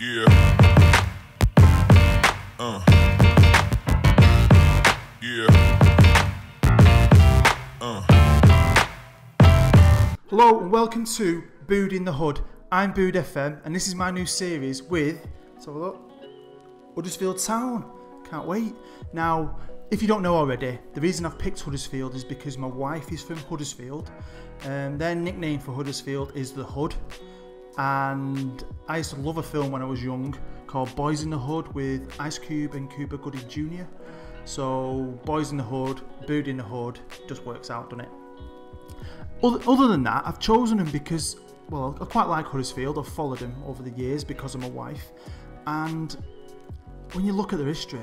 Yeah. Hello and welcome to Bood in the Hood. I'm Bood FM and this is my new series with, let's have a look, Huddersfield Town. Can't wait. Now, if you don't know already, the reason I've picked Huddersfield is because my wife is from Huddersfield. Their nickname for Huddersfield is the Hudd. And I used to love a film when I was young called Boys in the Hood with Ice Cube and Cuba Gooding Jr. So Boys in the Hood, Bood in the Hood, just works out, doesn't it? Other than that, I've chosen them because, well, I quite like Huddersfield. I've followed them over the years because of my wife. And when you look at their history,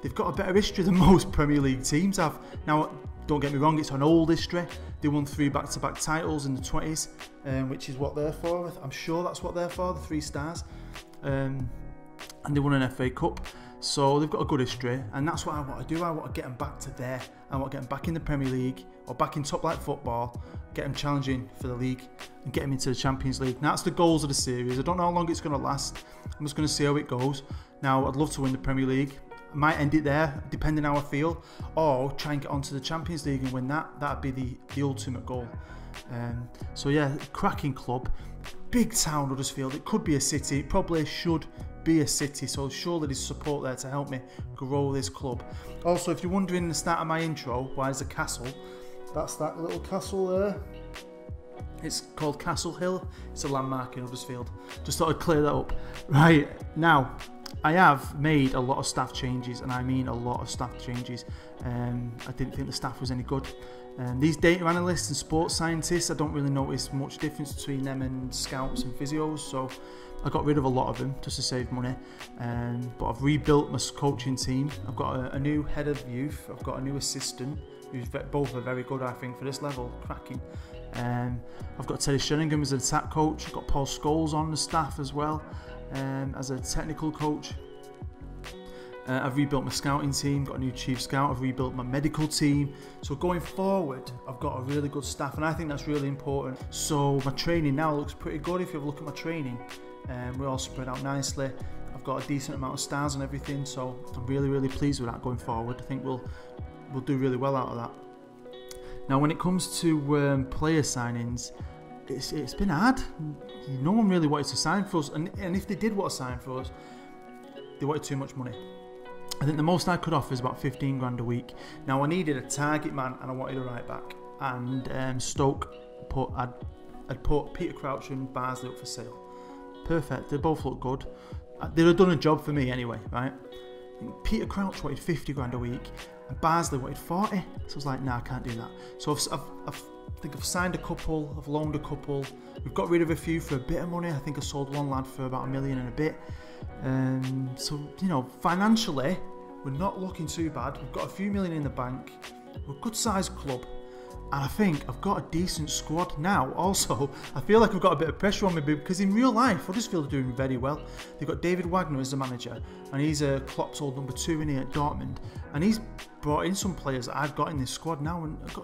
they've got a better history than most Premier League teams have. Now, don't get me wrong, it's an old history. They won 3 back-to-back titles in the 20s, which is what they're for. I'm sure that's what they're for, the 3 stars. And they won an FA Cup. So they've got a good history, and that's what I want to do. I want to get them back to there. I want to get them back in the Premier League or back in top flight football, get them challenging for the league and get them into the Champions League. Now, that's the goals of the series. I don't know how long it's going to last. I'm just going to see how it goes. Now, I'd love to win the Premier League. I might end it there, depending how I feel, or try and get onto the Champions League and win that. That'd be the ultimate goal. So yeah, cracking club, big town Huddersfield. It could be a city. It probably should be a city. So surely there's support there to help me grow this club. Also, if you're wondering the start of my intro, why is a castle? That's that little castle there. It's called Castle Hill. It's a landmark in Huddersfield. Just thought I'd clear that up. Right, now, I have made a lot of staff changes, and I mean a lot of staff changes. I didn't think the staff was any good. These data analysts and sports scientists, I don't really notice much difference between them and scouts and physios, so I got rid of a lot of them just to save money. But I've rebuilt my coaching team. I've got a new head of youth. I've got a new assistant, who's both are very good, I think, for this level, cracking. I've got Teddy Sheringham as an attack coach. I've got Paul Scholes on the staff as well as a technical coach. I've rebuilt my scouting team, got a new chief scout. I've rebuilt my medical team. So going forward, I've got a really good staff, and I think that's really important. So my training now looks pretty good. If you have a look at my training, we're all spread out nicely. I've got a decent amount of stars and everything, so I'm really pleased with that going forward. I think we'll do really well out of that. Now, when it comes to player signings, it's been hard. No one really wanted to sign for us, and if they did want to sign for us, they wanted too much money. I think the most I could offer is about 15 grand a week. Now, I needed a target man and I wanted a right back. And Stoke I'd put Peter Crouch and Barsley up for sale. Perfect. They both look good. They'd have done a job for me anyway, right? Peter Crouch wanted 50 grand a week and Barsley wanted 40. So I was like, nah, I can't do that. So I think I've signed a couple, I've loaned a couple. We've got rid of a few for a bit of money. I think I sold one lad for about $1 million and a bit. So, you know, financially, we're not looking too bad. We've got a few million in the bank. We're a good sized club. And I think I've got a decent squad now. Also, I feel like I've got a bit of pressure on me because in real life, Huddersfield are doing very well. They've got David Wagner as the manager, and he's a Klopp's old number 2 in here at Dortmund. And he's brought in some players that I've got in this squad now, and I've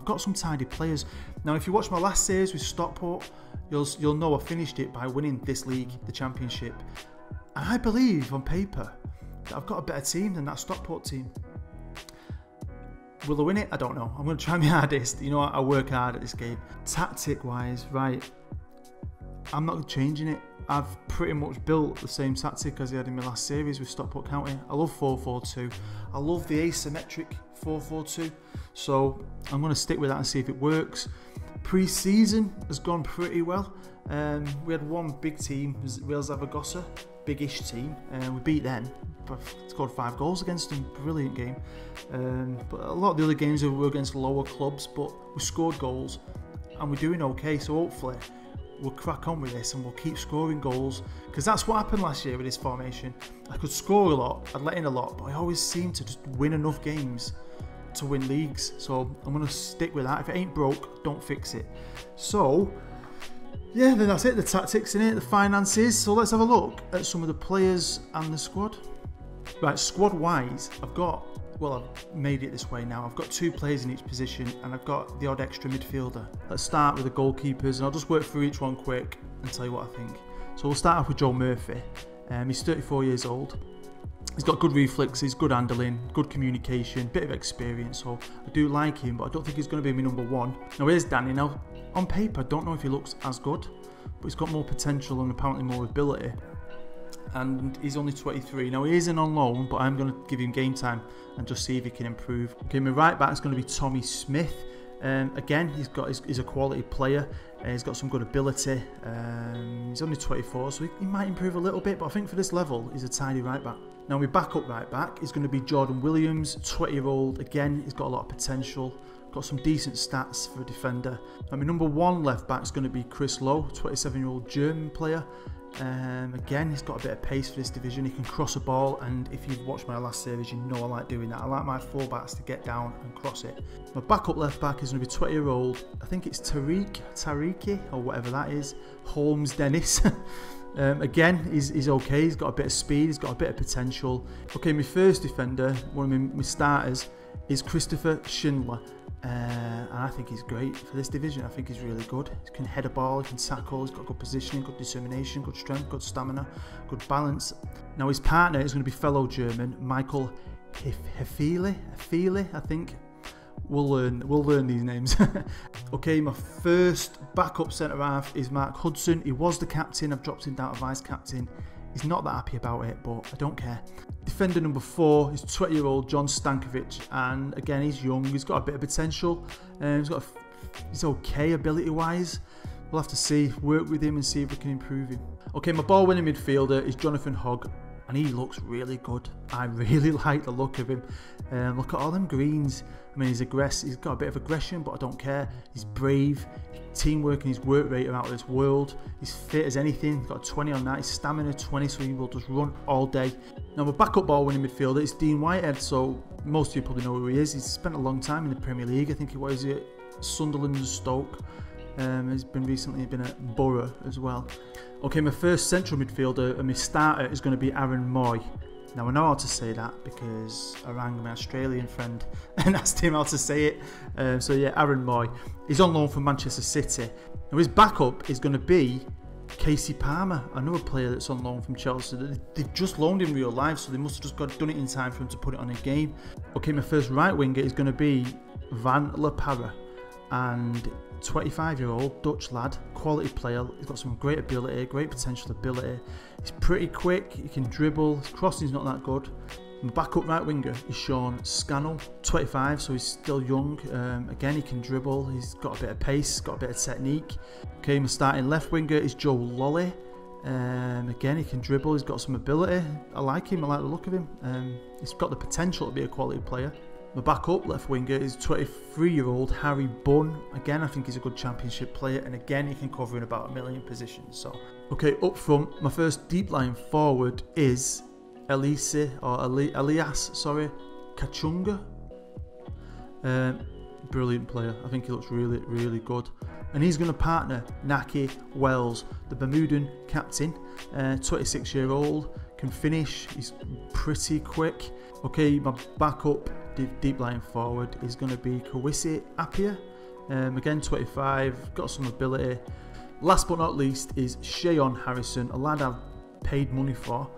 got some tidy players. Now, if you watch my last series with Stockport, you'll know I finished it by winning this league, the Championship. And I believe on paper that I've got a better team than that Stockport team. Will I win it? I don't know. I'm going to try my hardest. You know, I work hard at this game. Tactic-wise, right, I'm not changing it. I've pretty much built the same tactic as I had in my last series with Stockport County. I love 4-4-2. I love the asymmetric 4-4-2. So I'm going to stick with that and see if it works. Pre-season has gone pretty well. We had one big team, Real Zaragoza, big-ish team, and we beat them. Scored 5 goals against them, brilliant game. But a lot of the other games were against lower clubs, but we scored goals and we're doing okay. So hopefully we'll crack on with this and we'll keep scoring goals, because that's what happened last year with this formation. I could score a lot, I'd let in a lot, but I always seem to just win enough games to win leagues. So I'm going to stick with that. If it ain't broke, don't fix it. So yeah, then that's it, the tactics in it, the finances. So let's have a look at some of the players and the squad. Right, squad wise, I've made it this way now. I've got 2 players in each position and I've got the odd extra midfielder. Let's start with the goalkeepers and I'll just work through each one quick and tell you what I think. So we'll start off with Joe Murphy. He's 34 years old. He's got good reflexes, good handling, good communication, bit of experience, so I do like him, but I don't think he's going to be my number one. Now here's Danny. Now on paper I don't know if he looks as good, but he's got more potential and apparently more ability, and he's only 23. Now he isn't on loan, but I'm going to give him game time and just see if he can improve. Okay, my right back is going to be Tommy Smith. Again, he's a quality player. He's got some good ability. He's only 24, so he might improve a little bit, but I think for this level, he's a tidy right back. Now, my backup right back is going to be Jordan Williams, 20-year-old. Again, he's got a lot of potential. Got some decent stats for a defender. And my number one left back is going to be Chris Lowe, 27-year-old German player. Again, he's got a bit of pace for this division. He can cross a ball, and if you've watched my last series, you know I like doing that. I like my fullbacks to get down and cross it. My backup left back is going to be 20-year-old, I think it's Tariki, or whatever that is, Holmes Dennis. Again, he's okay. He's got a bit of speed, he's got a bit of potential. Okay, my first defender, one of my starters, is Christopher Schindler. And I think he's great for this division. I think he's really good. He can head a ball, he can tackle, he's got good positioning, good determination, good strength, good stamina, good balance. Now his partner is going to be fellow German Michael Hefele, I think. We'll learn these names. Okay, my first backup centre half is Mark Hudson. He was the captain. I've dropped him down to vice captain. He's not that happy about it, but I don't care. Defender number 4 is 20-year-old John Stankovic, and again, he's young. He's got a bit of potential. He's okay ability-wise. We'll have to see, work with him and see if we can improve him. Okay, my ball-winning midfielder is Jonathan Hogg, and he looks really good. I really like the look of him. Look at all them greens. I mean, he's aggressive. He's got a bit of aggression, but I don't care. He's brave. Teamwork and his work rate are out of this world. He's fit as anything. He's got a 20 on that. His stamina 20, so he will just run all day. Now, my backup ball-winning midfielder is Dean Whitehead. So most of you probably know who he is. He's spent a long time in the Premier League. I think he was at Sunderland and Stoke. He's recently been at Borough as well. Okay, my first central midfielder and my starter is going to be Aaron Moy. Now I know how to say that because I rang my Australian friend and asked him how to say it. So yeah, Aaron Moy. He's on loan from Manchester City. Now his backup is going to be Casey Palmer, another player that's on loan from Chelsea. They've just loaned him real life, so they must have just done it in time for him to put it on a game. Okay, my first right winger is going to be Van La Parra, and 25-year-old Dutch lad, quality player. He's got some great ability, great potential ability. He's pretty quick, he can dribble, his crossing's not that good. My backup right winger is Sean Scannell, 25, so he's still young. Again, he can dribble, he's got a bit of pace, got a bit of technique. Okay, my starting left winger is Joe Lolly. Again, he can dribble, he's got some ability. I like him, I like the look of him. He's got the potential to be a quality player. My backup left winger is 23-year-old Harry Bunn. Again, I think he's a good championship player, and again, he can cover in about 1 million positions. So, okay, up front, my first deep line forward is Elias Kachunga. Brilliant player. I think he looks really, really good. And he's going to partner Naki Wells, the Bermudan captain, 26-year-old, can finish, he's pretty quick. Okay, my backup deep line forward is going to be Kawisi Appiah. Again, 25, got some ability. Last but not least is Shayon Harrison, a lad I've paid money for.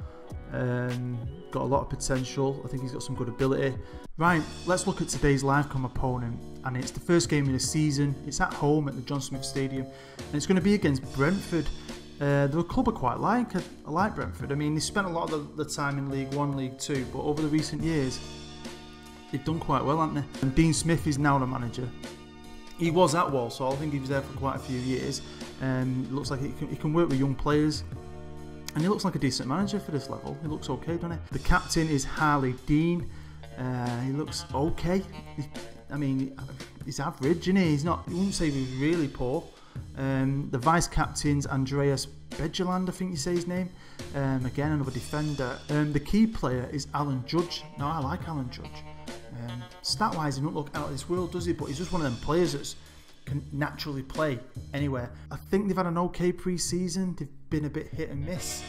Got a lot of potential. I think he's got some good ability. Right, let's look at today's livecom opponent, and it's the first game of the season. It's at home at the John Smith Stadium, and it's going to be against Brentford. They're a club I quite like. I like Brentford. I mean, they spent a lot of the time in League 1, League 2, but over the recent years, they've done quite well, haven't they? And Dean Smith is now the manager. He was at Walsall. I think he was there for quite a few years. It looks like he can work with young players. And he looks like a decent manager for this level. He looks okay, doesn't he? The captain is Harley Dean. He looks okay. He's average, isn't he? He's not. You wouldn't say he was really poor. The vice captain's Andreas Begeland, I think you say his name. Again, another defender. The key player is Alan Judge. Now, I like Alan Judge. Stat-wise, he doesn't look out of this world, does he? But he's just one of them players that can naturally play anywhere. I think they've had an okay pre-season. They've been a bit hit and miss.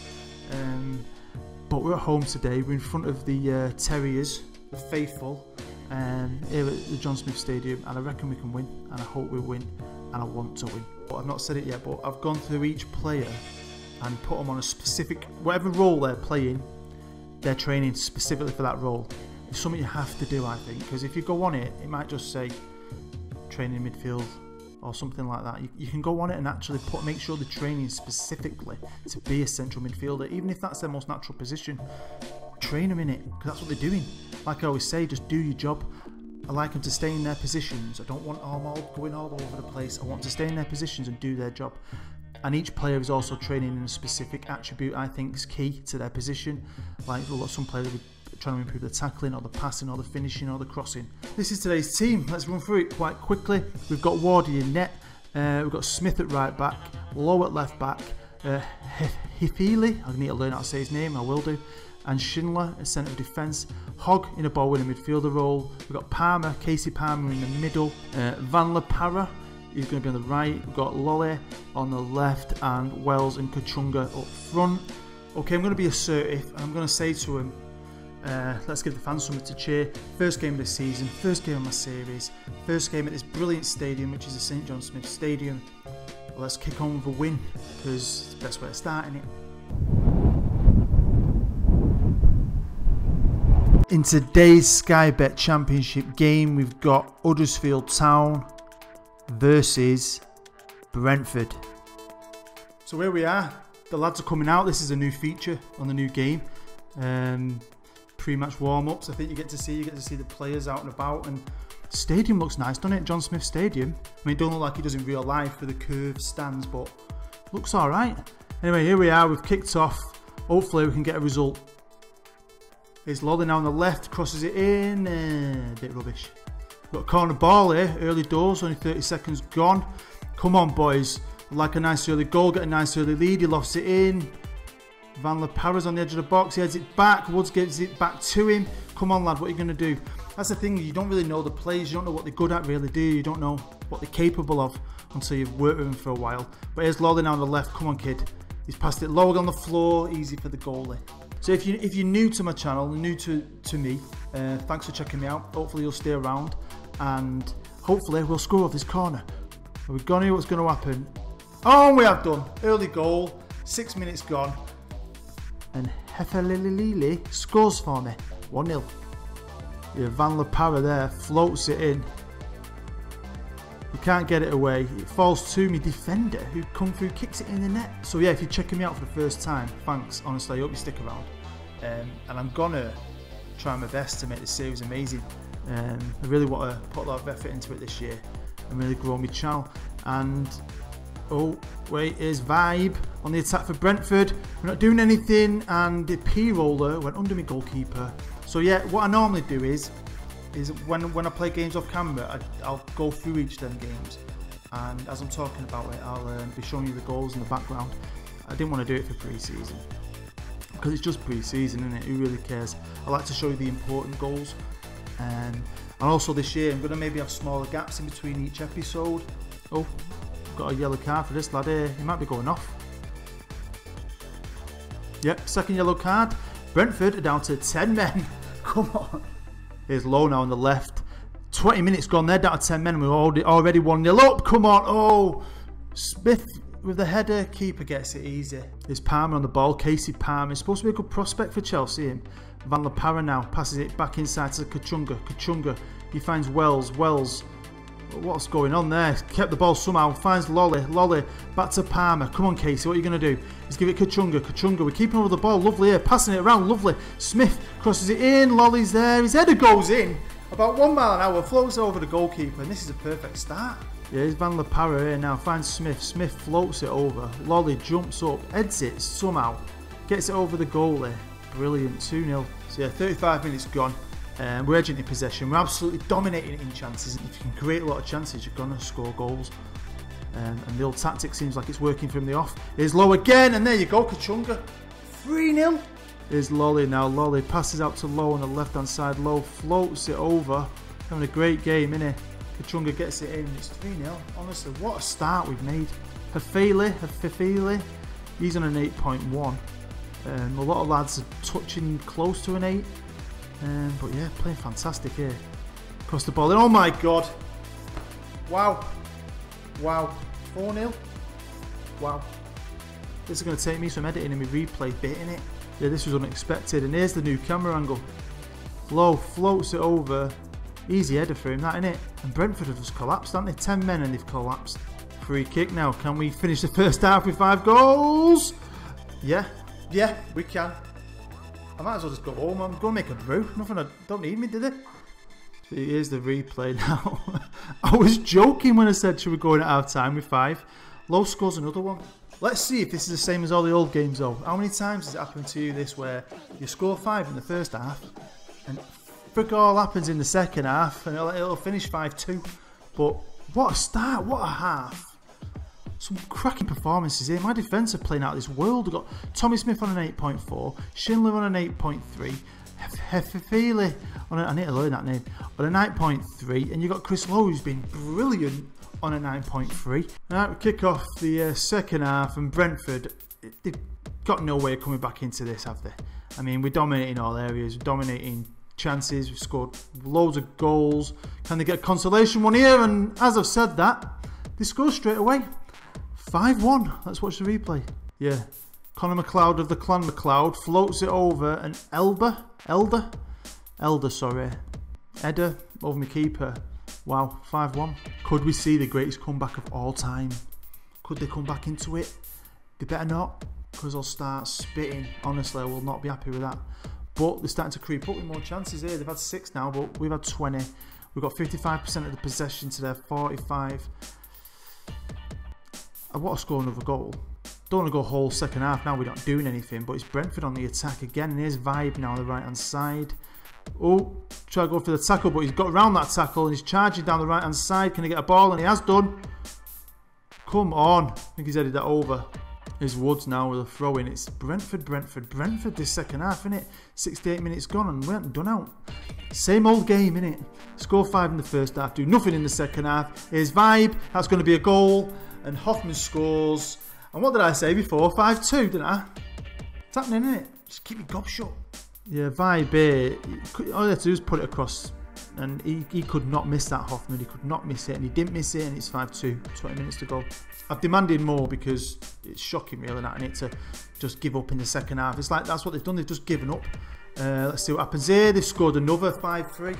But we're at home today. We're in front of the Terriers, the faithful, here at the John Smith Stadium, and I reckon we can win, and I hope we win, and I want to win. But I've not said it yet, but I've gone through each player and put them on a specific, whatever role they're playing, they're training specifically for that role. It's something you have to do, I think, because if you go on it, it might just say training midfield or something like that. You can go on it and actually make sure they're training specifically to be a central midfielder, even if that's their most natural position. Train them in it, because that's what they're doing. Like I always say, just do your job. I like them to stay in their positions. I don't want them all going all over the place. I want to stay in their positions and do their job. And each player is also training in a specific attribute I think is key to their position. Like some players are trying to improve the tackling or the passing or the finishing or the crossing. This is today's team. Let's run through it quite quickly. We've got Wardy in net. We've got Smith at right back, Lowe at left back, Hifili, I need to learn how to say his name, I will do, and Schindler at centre of defence, Hogg in a ball-winning midfielder role. We've got Palmer, Casey Palmer in the middle, Van La Parra, he's going to be on the right. We've got Lolle on the left, and Wells and Kachunga up front. Okay, I'm going to be assertive, and I'm going to say to him, let's give the fans something to cheer. First game of the season, first game of my series, first game at this brilliant stadium, which is the St John Smith Stadium. Well, let's kick on with a win, because it's the best way of starting it. In today's Sky Bet Championship game, we've got Huddersfield Town versus Brentford. So here we are. The lads are coming out. This is a new feature on the new game. Pre-match warm-ups. I think you get to see the players out and about. And the stadium looks nice, doesn't it? John Smith Stadium. I mean, it don't look like it does in real life with the curved stands, but looks all right. Anyway, here we are. We've kicked off. Hopefully, we can get a result. Here's Lolly now on the left, crosses it in, a bit rubbish. Got a corner ball here, early doors, only 30 seconds gone. Come on boys, like a nice early goal, get a nice early lead, he lofts it in. Van La Parra's on the edge of the box, he heads it back, Woods gives it back to him. Come on lad, what are you going to do? That's the thing, you don't really know the players, you don't know what they're good at really, do you? You don't know what they're capable of until you've worked with them for a while. But here's Lolly now on the left, come on kid. He's passed it low on the floor, easy for the goalie. So if you're new to my channel, new to me, thanks for checking me out. Hopefully you'll stay around and hopefully we'll score off this corner. Are we going to hear what's going to happen? Oh, we have done. Early goal, 6 minutes gone. And Heffelilili scores for me, 1-0. Yeah, Van La Parra there, floats it in. You can't get it away. It falls to me defender who come through, kicks it in the net. So yeah, if you're checking me out for the first time, thanks. Honestly, I hope you stick around. And I'm gonna try my best to make this series amazing. I really want to put a lot of effort into it this year and really grow my channel. And oh wait, here's Vibe on the attack for Brentford. We're not doing anything, and the P roller went under my goalkeeper. So yeah, what I normally do is when I play games off camera, I'll go through each of them games, and as I'm talking about it, I'll be showing you the goals in the background. I didn't want to do it for pre-season because it's just pre-season, isn't it? Who really cares? I like to show you the important goals, and also this year I'm going to maybe have smaller gaps in between each episode. Oh, got a yellow card for this lad here. He might be going off. Yep, second yellow card. Brentford are down to 10 men. Come on. Here's Lowe now on the left. 20 minutes gone, they're down to 10 men and we're already 1-0 up. Come on, oh! Smith with the header, keeper gets it easy. Here's Palmer on the ball, Casey Palmer. He's supposed to be a good prospect for Chelsea. Him. Van La Parra now passes it back inside to Kachunga. Kachunga, he finds Wells. Wells, what's going on there? Kept the ball somehow, finds Lolly. Lolly, back to Palmer. Come on Casey, what are you going to do? Let's give it Kachunga. Kachunga, we're keeping on with the ball, lovely here, passing it around, lovely. Smith crosses it in, Lolly's there, his header goes in. About 1 mile an hour, floats over the goalkeeper, and this is a perfect start. Yeah, here's Van La Parra here now, finds Smith. Smith floats it over, Lolly jumps up, heads it somehow, gets it over the goalie. Brilliant, 2-0. So yeah, 35 minutes gone. We're edging in possession. We're absolutely dominating it in chances. If you can create a lot of chances, you're going to score goals. And the old tactic seems like it's working from the off. Here's Lowe again, and there you go, Kachunga. 3-0. Here's Lolly now. Lolly passes out to Lowe on the left-hand side. Lowe floats it over. Having a great game, innit? Kachunga gets it in. It's 3-0. Honestly, what a start we've made. Hafili, he's on an 8.1. A lot of lads are touching close to an 8. But yeah, playing fantastic here. Across the ball. And oh my god. Wow. Wow. 4-0. Wow. This is going to take me some editing and my replay bit in it. Yeah, this was unexpected. And here's the new camera angle. Low floats it over. Easy header for him, that innit? And Brentford have just collapsed, haven't they? 10 men and they've collapsed. Free kick now. Can we finish the first half with 5 goals? Yeah, we can. I might as well just go home. I'm going to make a brew. Nothing, I don't need me, do they? Here's the replay now. I was joking when I said should we go in at half time with 5. Low scores another one. Let's see if this is the same as all the old games though. How many times has it happened to you this where you score 5 in the first half and frick all happens in the second half and it'll finish 5-2. But what a start, what a half. Some cracking performances here. My defence are playing out of this world. We've got Tommy Smith on an 8.4, Schindler on an 8.3, Hefefele on I need to learn that name, on a 9.3, and you've got Chris Lowe who's been brilliant on a 9.3. Now we kick off the second half, and Brentford, they've got no way of coming back into this, have they? I mean, we're dominating all areas, we're dominating chances, we've scored loads of goals. Can they get a consolation one here? And as I've said that, they score straight away. 5-1. Let's watch the replay. Yeah. Conor McLeod of the Clan McLeod floats it over, and Elder, over my keeper. Wow, 5-1. Could we see the greatest comeback of all time? Could they come back into it? They better not, because I'll start spitting. Honestly, I will not be happy with that. But they're starting to creep up with more chances here. They've had 6 now, but we've had 20. We've got 55% of the possession to their 45. I want to score another goal. Don't want to go whole second half now. We're not doing anything, but it's Brentford on the attack again. And here's Vibe now on the right hand side. Oh, try to go for the tackle, but he's got around that tackle and he's charging down the right hand side. Can he get a ball? And he has done. Come on. I think he's headed that over. Here's Woods now with a throw in. It's Brentford this second half, isn't it? 68 minutes gone and we haven't done out. Same old game, innit? Score 5 in the first half, do nothing in the second half. Here's Vibe. That's going to be a goal. And Hoffman scores. And what did I say before? 5-2, didn't I? It's happening, isn't it? Just keep your gob shut. Yeah, Vibe here. All you have to do is put it across. And he could not miss that, Hoffman. He could not miss it. And he didn't miss it. And it's 5-2. 20 minutes to go. I've demanded more because it's shocking, really, that I need to just give up in the second half. It's like that's what they've done. They've just given up. Let's see what happens here. They've scored another 5-3.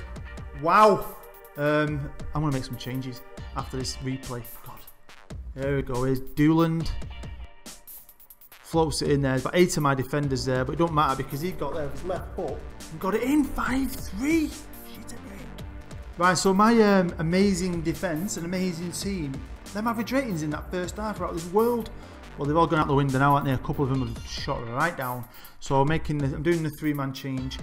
Wow. I'm going to make some changes after this replay. God. There we go. Here's Dooland. Floats it in there. There's about 8 of my defenders there, but it don't matter because he got there with his left foot and got it in. 5-3. Right, so my amazing defence and amazing team, them average ratings in that first half are out of this world. Well, they've all gone out the window now, aren't they? A couple of them have shot right down. So I'm doing the 3-man change.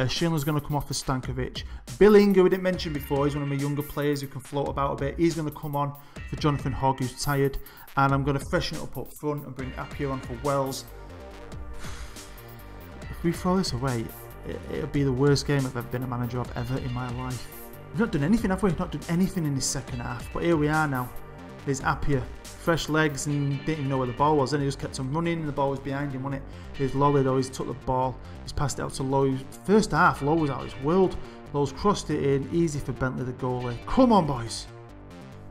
Schindler's going to come off for Stankovic. Billing, who we didn't mention before, he's one of my younger players who can float about a bit. He's going to come on for Jonathan Hogg, who's tired. And I'm going to freshen it up front and bring Appiah on for Wells. If we throw this away, it'll be the worst game I've ever been a manager of ever in my life. We've not done anything, have we? Not done anything in this second half. But here we are now. There's Appiah. Fresh legs and didn't even know where the ball was. Then he just kept on running and the ball was behind him, wasn't it? Here's Lolly though. He's took the ball. He's passed it out to Lowe. First half, Lowe was out of his world. Lowe's crossed it in. Easy for Bentley, the goalie. Come on, boys.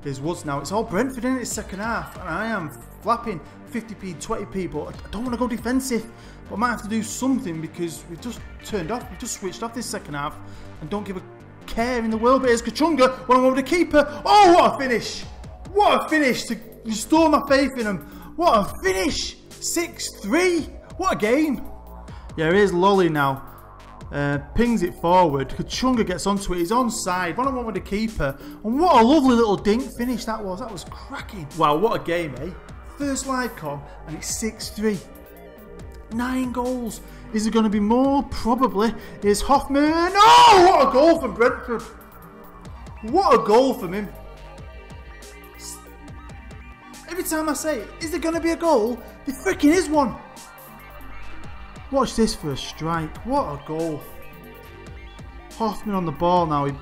There's Woods now. It's all Brentford in the second half. And I am flapping 50p, 20p, but I don't want to go defensive. But I might have to do something because we've just turned off. We've just switched off this second half and don't give a care in the world. But here's Kachunga. One over the keeper. Oh, what a finish. What a finish to restore my faith in him. What a finish. 6-3. What a game. Yeah, here's Lolly now. Pings it forward. Kachunga gets onto it. He's onside. 1-on-1 with the keeper. And what a lovely little dink finish that was. That was cracking. Wow, what a game, eh? First live com, and it's 6-3. 9 goals. Is there going to be more? Probably. Here's Hoffman. Oh, what a goal from Brentford. What a goal from him. Every time I say, is there going to be a goal? There freaking is one. Watch this for a strike. What a goal. Hoffman on the ball now. He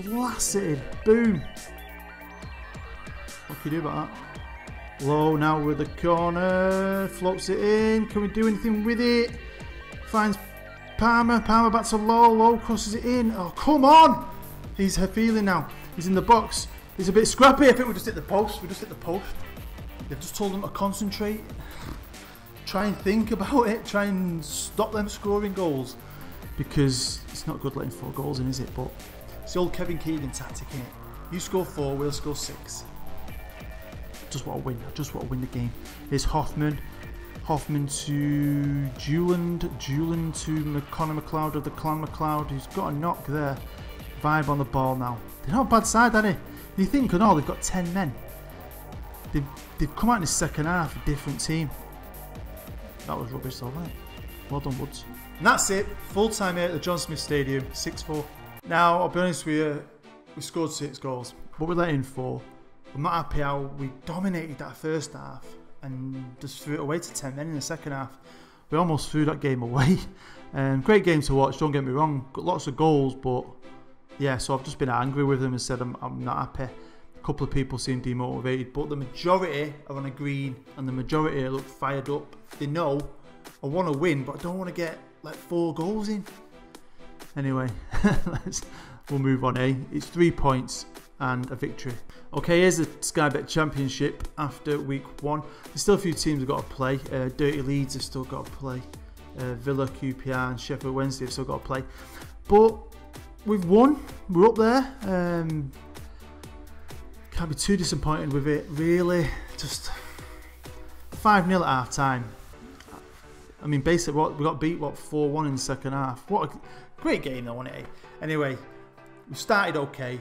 blasts it in. Boom. What can you do about that? Low now with the corner. Floats it in. Can we do anything with it? Finds Palmer. Palmer back to Low. Low crosses it in. Oh, come on. He's feeling now. He's in the box. He's a bit scrappy. I think we just hit the post. We just hit the post. They've just told him to concentrate. try and think about it, try and stop them scoring goals, because it's not good letting 4 goals in, is it? But it's the old Kevin Keegan tactic, innit? You score 4, we'll score 6. Just want to win. I just want to win the game. Here's Hoffman to Juland to Connor McLeod of the Clan McLeod, who's got a knock there. Vibe on the ball now. They're not a bad side, are they? You think, oh, they've got 10 men. They've come out in the second half, a different team. That was rubbish though, right? Well done, Woods. And that's it. Full time here at the John Smith Stadium, 6-4. Now, I'll be honest with you, we scored 6 goals, but we let in 4. I'm not happy how we dominated that first half and just threw it away to 10 men in the second half. We almost threw that game away. Great game to watch, don't get me wrong. Got lots of goals, but yeah, so I've just been angry with them and said I'm not happy. A couple of people seem demotivated, but the majority are on a green and the majority look fired up. They know I want to win, but I don't want to get like 4 goals in. Anyway, we'll move on, eh? It's 3 points and a victory. Okay, here's the Sky Bet Championship after week 1. There's still a few teams have got to play. Dirty Leeds have still got to play. Villa, QPR and Sheffield Wednesday have still got to play. But we've won. We're up there. Can't be too disappointed with it, really. Just 5-0 at half time. I mean, basically, we got beat 4-1 in the second half. What a great game, though, wasn't it? Anyway, we started okay.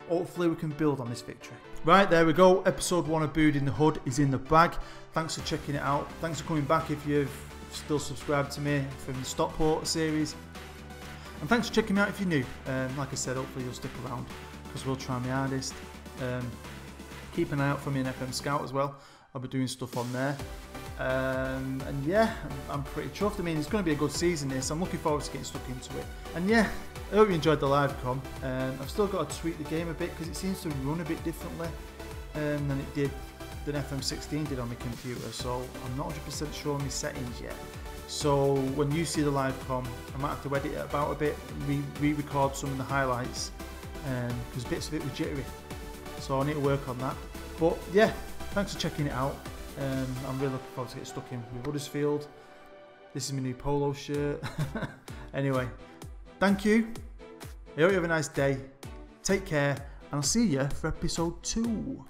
Hopefully, we can build on this victory. Right, there we go. Episode 1 of Booed in the Hood is in the bag. Thanks for checking it out. Thanks for coming back if you've still subscribed to me from the Stockport series. And thanks for checking me out if you're new. Like I said, hopefully you'll stick around because we'll try my hardest. Keep an eye out for me in FM Scout as well. I'll be doing stuff on there. And yeah, I'm pretty chuffed. I mean, it's going to be a good season this. I'm looking forward to getting stuck into it. And yeah, I hope you enjoyed the live com. I've still got to tweak the game a bit because it seems to run a bit differently than it did, than FM17 did on my computer. So I'm not 100% sure on my settings yet. So when you see the live com, I might have to edit it about a bit, re-record some of the highlights because bits of it were jittery. So I need to work on that. But yeah, thanks for checking it out. I'm really looking forward to get stuck in with Huddersfield. This is my new polo shirt. Anyway, thank you. I hope you have a nice day. Take care, and I'll see you for episode 2.